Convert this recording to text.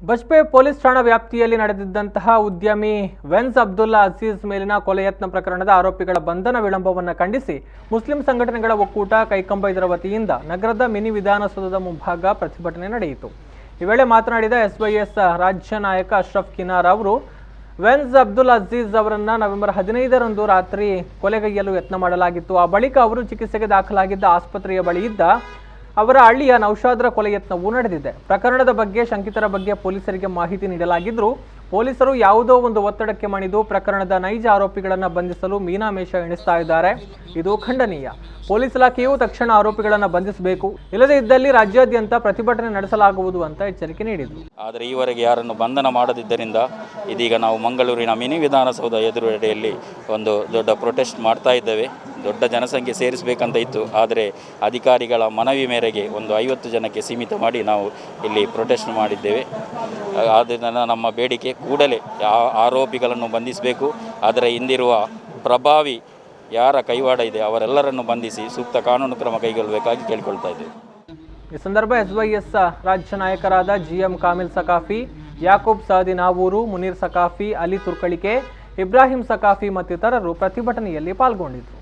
Bajpe police ಠಾಣಾ ವ್ಯಾಪ್ತಿಯಲ್ಲಿ ನಡೆದಿದ್ದಂತಹ ಉದ್ಯಮಿ ವೆನ್ಸ್ ಅಬ್ದುಲ್ಲಾ ಅಜೀಜ್ ಮೇಲಿನ ಕೊಲೆ ಯತ್ನ ಪ್ರಕರಣದ ಆರೋಪಿಗಳ ಬಂಧನ ವಿಳಂಬವನ್ನು ಖಂಡಿಸಿ ಮುಸ್ಲಿಂ ಸಂಘಟನೆಗಳ ಒಕ್ಕೂಟ ಕೈಕಂಬ ಇದರ ವತಿಯಿಂದ ನಗರದ ಮಿನಿ ವಿಧಾನಸೌಧದ ಮುಂಭಾಗ ಪ್ರತಿಭಟನೆ ನಡೆಯಿತು. ಈ ವೇಳೆ ಮಾತನಾಡಿದ ಎಸ್ವೈಎಸ್ ರಾಜ್ಯ ನಾಯಕ ಅಶ್ರಫ್ ಕಿನಾರ್ ಅವರು ವೆನ್ಸ್ ಅಬ್ದುಲ್ ಅಜೀಜ್ ಅವರನ್ನು ನವೆಂಬರ್ 15ರಂದು ರಾತ್ರಿ ಕೊಲೆಗೈಯಲು ಯತ್ನ ಮಾಡಲಾಗಿತ್ತು. ಆ ಬಳಿಕ ಅವರು ಚಿಕಿತ್ಸೆಗೆ ದಾಖಲಾಗಿದ್ದ ಆಸ್ಪತ್ರೆಯ ಬಳಿ ಇದ್ದ ಅವರ ಹಳ್ಳಿಯ ನೌಶಾದ್ರ ಕೊಲೆ ಯತ್ನವೂ ನಡೆದಿದೆ. ಪ್ರಕರಣದ ಬಗ್ಗೆ ಶಂಕಿತರ ಬಗ್ಗೆ ಪೊಲೀಸರಿಗೆ ಮಾಹಿತಿ ನೀಡಲಾಗಿದ್ದರೂ ಪೊಲೀಸರು ಯಾವುದೋ ಒಂದು ಒತ್ತಡಕ್ಕೆ ಮಣಿದು ಪ್ರಕರಣದ ನೈಜ ಆರೋಪಿಗಳನ್ನು ಬಂಧಿಸಲು ಮೀನಾಮೇಷ ಎಣಿಸ್ತಾ ಇದ್ದಾರೆ. ಇದು ಖಂಡನೀಯ. ಪೊಲೀಸ್ ಇಲಾಖೆಯು ತಕ್ಷಣ ಆರೋಪಿಗಳನ್ನು ಬಂಧಿಸಬೇಕು, ಇಲ್ಲದೇ ಇದ್ದಲ್ಲಿ ರಾಜ್ಯಾದ್ಯಂತ ಪ್ರತಿಭಟನೆ ನಡೆಸಲಾಗುವುದು ಅಂತ ಎಚ್ಚರಿಕೆ ನೀಡಿದರು. ಆದರೆ ಈವರೆಗೆ ಯಾರನ್ನು ಬಂಧನ ಮಾಡದಿದ್ದರಿಂದ ಇದೀಗ ನಾವು ಮಂಗಳೂರಿನ ಮಿನಿ ವಿಧಾನಸೌಧ ಎದುರುಗಡೆಯಲ್ಲಿ ಒಂದು ದೊಡ್ಡ ಪ್ರೊಟೆಸ್ಟ್ ಮಾಡ್ತಾ ಇದ್ದೇವೆ. ದೊಡ್ಡ ಜನಸಂಖ್ಯೆ ಸೇರಿಸಬೇಕಂತ ಇತ್ತು, ಆದರೆ ಅಧಿಕಾರಿಗಳ ಮನವಿ ಮೇರೆಗೆ ಒಂದು 50 ಜನಕ್ಕೆ ಸೀಮಿತ ಮಾಡಿ ನಾವು ಇಲ್ಲಿ ಪ್ರೊಟೆಸ್ಟ್ ಮಾಡಿದ್ದೇವೆ. ಆದ್ದರಿಂದ ನಮ್ಮ ಬೇಡಿಕೆ ಕೂಡಲೇ ಆರೋಪಿಗಳನ್ನು ಬಂಧಿಸಬೇಕು. ಅದರ ಹಿಂದಿರುವ ಪ್ರಭಾವಿ ಯಾರ ಕೈವಾಡ ಇದೆ ಅವರೆಲ್ಲರನ್ನು ಬಂಧಿಸಿ ಸೂಕ್ತ ಕಾನೂನು ಕ್ರಮ ಕೈಗೊಳ್ಳಬೇಕಾಗಿ ಕೇಳಿಕೊಳ್ತಾ ಇದ್ದೇವೆ. ಈ ಸಂದರ್ಭ ಎಸ್ವೈಎಸ್ ರಾಜ್ಯ ನಾಯಕರಾದ GM ಕಾಮಿಲ್ ಸಕಾಫಿ, ಯಾಕೂಬ್ ಸಾದಿ ನಾವೂರು, ಮುನೀರ್ ಸಕಾಫಿ, ಅಲಿ ತುರ್ಕಳಿಕೆ, ಇಬ್ರಾಹಿಂ ಸಕಾಫಿ ಮತ್ತಿತರರು ಪ್ರತಿಭಟನೆಯಲ್ಲಿ ಪಾಲ್ಗೊಂಡಿದ್ದರು.